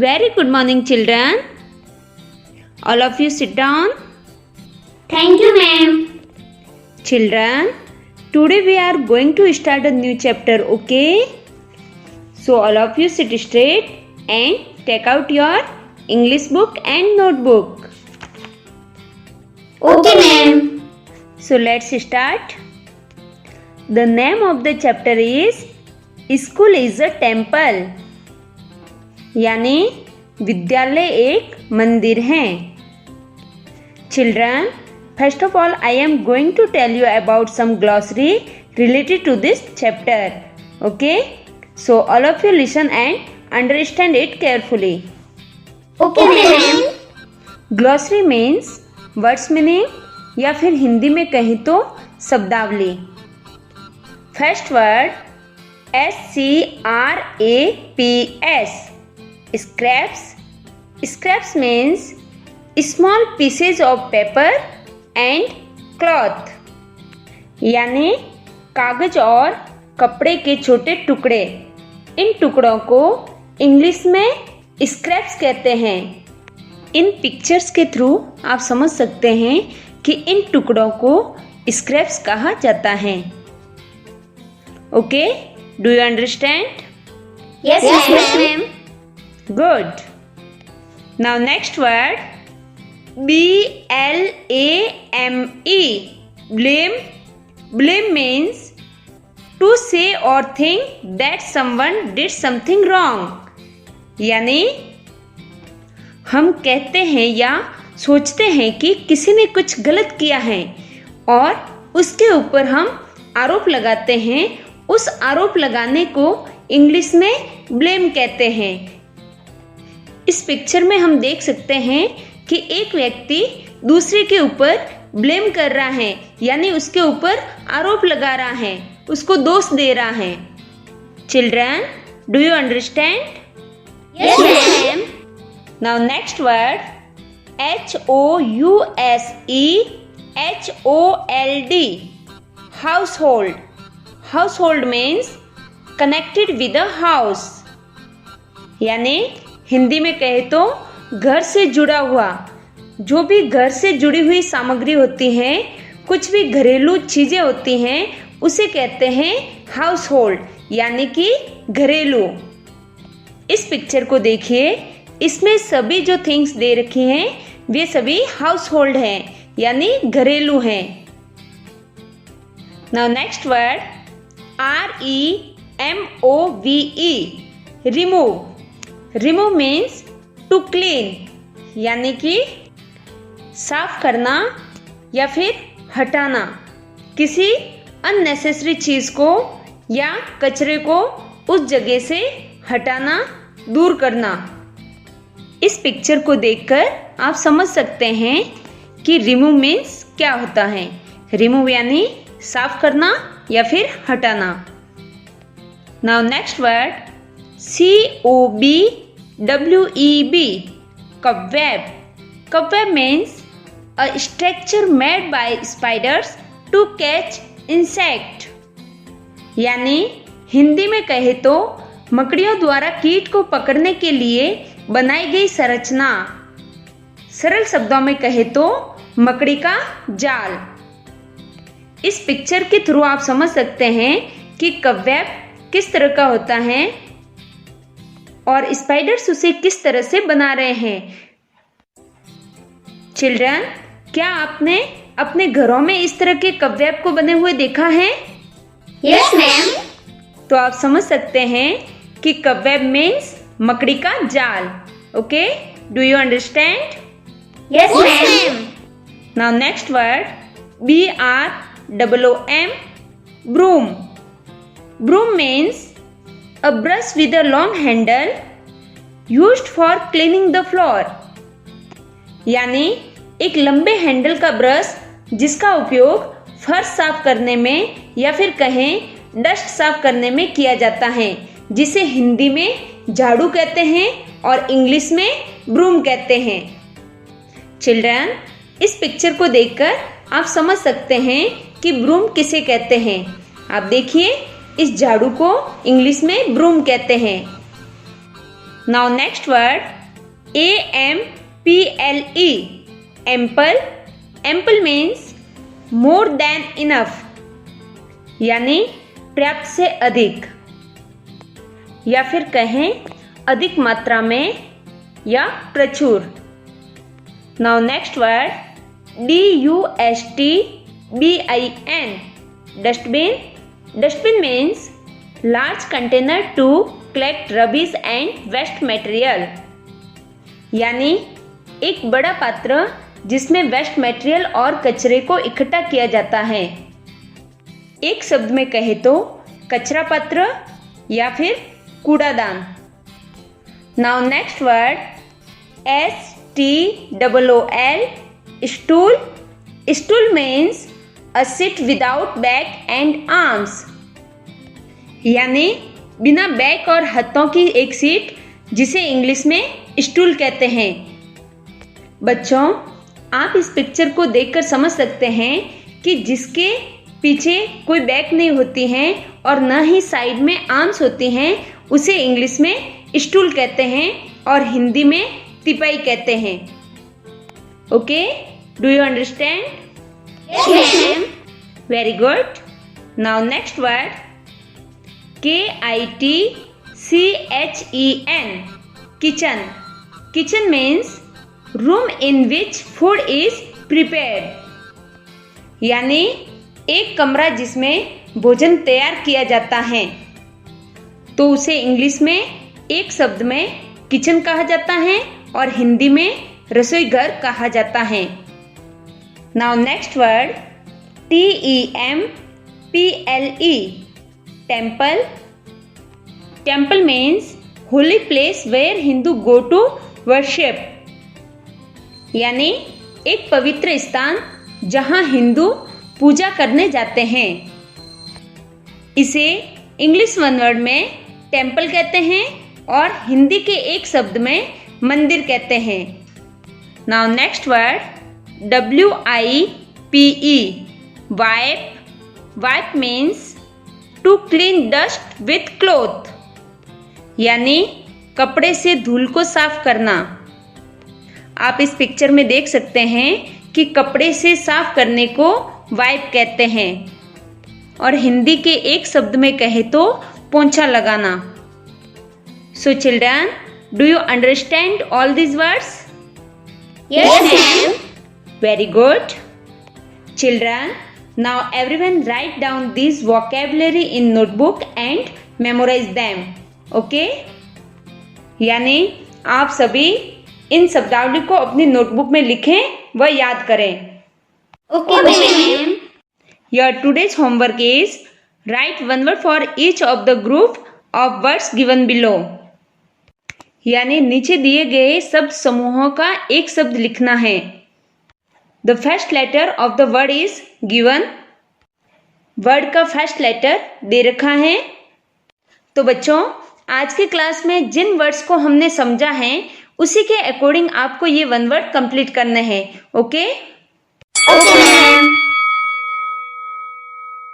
Very good morning, children. All of you sit down. Thank you, ma'am. Children, today we are going to start a new chapter, okay? So all of you sit straight and take out your English book and notebook. Okay, ma'am. So let's start. The name of the chapter is School is a Temple. यानी विद्यालय एक मंदिर है. Children, first of all, I am going to tell you about some glossary related to this chapter. Okay? So all of you listen and understand it carefully. Okay, ma'am. Glossary means words meaning या फिर हिंदी में कहें तो शब्दावली. First word SCRAPS. Scraps. Scraps means small pieces of paper and cloth. यानी कागज और कपड़े के छोटे टुकड़े. इन टुकड़ों को इंग्लिश में स्क्रैप्स कहते हैं. इन पिक्चर्स के थ्रू आप समझ सकते हैं कि इन टुकड़ों को स्क्रैप्स कहा जाता है. Okay, do you understand? Yes, ma'am. Good. Now next word BLAME. Blame. Blame means to say or think that someone did something wrong. यानी हम कहते हैं या सोचते हैं कि किसी ने कुछ गलत किया है और उसके ऊपर हम आरोप लगाते हैं. उस आरोप लगाने को इंग्लिश में ब्लेम कहते हैं. इस पिक्चर में हम देख सकते हैं कि एक व्यक्ति दूसरे के ऊपर ब्लेम कर रहा है, यानी उसके ऊपर आरोप लगा रहा है, उसको दोष दे रहा है. Children, do you understand? Yes, ma'am. Now next word HOUSEHOLD. Household. Household means connected with a house. यानी हिंदी में कहे तो घर से जुड़ा हुआ. जो भी घर से जुड़ी हुई सामग्री होती है, कुछ भी घरेलू चीजें होती हैं, उसे कहते हैं हाउस होल्ड, यानी कि घरेलू. इस पिक्चर को देखिए, इसमें सभी जो थिंग्स दे रखी हैं वे सभी हाउस होल्ड हैं, यानी घरेलू हैं. Now next word REMOVE. Remove. Remove means to clean, यानी कि साफ करना या फिर हटाना. किसी अननेसेसरी चीज को या कचरे को उस जगह से हटाना, दूर करना. इस पिक्चर को देखकर आप समझ सकते हैं कि रिमूव मीन्स क्या होता है. रिमूव यानी साफ करना या फिर हटाना. Now next word COBWEB. Cobweb. Cobweb means a structure made by spiders to catch insect. यानी हिंदी में कहे तो मकड़ियों द्वारा कीट को पकड़ने के लिए बनाई गई संरचना. सरल शब्दों में कहे तो मकड़ी का जाल. इस पिक्चर के थ्रू आप समझ सकते हैं कि कबवेब किस तरह का होता है और स्पाइडर्स उसे किस तरह से बना रहे हैं. चिल्ड्रन, क्या आपने अपने घरों में इस तरह के कबवेब को बने हुए देखा है? Yes, ma'am. तो आप समझ सकते हैं कि कबवेब मीन्स मकड़ी का जाल. Okay, do you understand? Yes, ma'am. Now next word BROOM. Broom. Broom means a brush with a long handle used for cleaning the floor. यानी एक लंबे हैंडल का ब्रश जिसका उपयोग फर्श साफ करने में या फिर कहें डस्ट साफ करने में किया जाता है, जिसे हिंदी में झाड़ू कहते हैं और इंग्लिश में ब्रूम कहते हैं. चिल्ड्रन, इस पिक्चर को देखकर आप समझ सकते हैं कि ब्रूम किसे कहते हैं. आप देखिए, इस झाड़ू को इंग्लिश में ब्रूम कहते हैं. Now next word ample. Ample. Ample means more than enough, यानी पर्याप्त से अधिक, या फिर कहें अधिक मात्रा में या प्रचुर. Now next word dustbin. Dustbin. Dustbin means large container to collect rubbish and waste material, यानी एक बड़ा पात्र जिसमें वेस्ट मटेरियल और कचरे को इकट्ठा किया जाता है. एक शब्द में कहे तो कचरा पात्र या फिर कूड़ादान. Now next word STOOL. Stool. Stool means a seat without back and arms, यानी बिना बैक और हाथों की एक सीट, जिसे इंग्लिश में स्टूल कहते हैं. बच्चों, आप इस पिक्चर को देखकर समझ सकते हैं कि जिसके पीछे कोई बैक नहीं होती हैं और न ही साइड में आर्म्स होती हैं, उसे इंग्लिश में स्टूल कहते हैं और हिंदी में तिपाई कहते हैं. Okay, do you understand? Yes, ma'am. Very good. Now next word KITCHEN. Kitchen. Kitchen means room in which food is prepared, यानी एक कमरा जिसमें भोजन तैयार किया जाता है. तो उसे इंग्लिश में एक शब्द में किचन कहा जाता है और हिंदी में रसोई घर कहा जाता है. Now next word TEMPLE. Temple. Temple means holy place where Hindu go to worship, यानी एक पवित्र स्थान जहां हिंदू पूजा करने जाते हैं. इसे इंग्लिश वन वर्ड में टेम्पल कहते हैं और हिंदी के एक शब्द में मंदिर कहते हैं. Now next word WIPE. Wipe. Wipe means to clean dust with cloth, यानी कपड़े से धूल को साफ करना. आप इस पिक्चर में देख सकते हैं कि कपड़े से साफ करने को वाइप कहते हैं और हिंदी के एक शब्द में कहे तो पोंछा लगाना. So children, do you understand all these words? Yes, ma'am. Very good. Children, now everyone write down these vocabulary in notebook and memorize them. Okay? यानी आप सभी इन शब्दावली को अपनी नोटबुक में लिखें व याद करें. Okay, ma'am. Your today's homework is write one word for each of the group of words given below. यानी नीचे दिए गए शब्द समूहों का एक शब्द लिखना है. The first letter of the word is given. Word का फर्स्ट लेटर दे रखा है. तो बच्चों, आज की क्लास में जिन वर्ड्स को हमने समझा है उसी के अकॉर्डिंग आपको ये वन वर्ड कंप्लीट करना है. ओके? Okay, ma'am.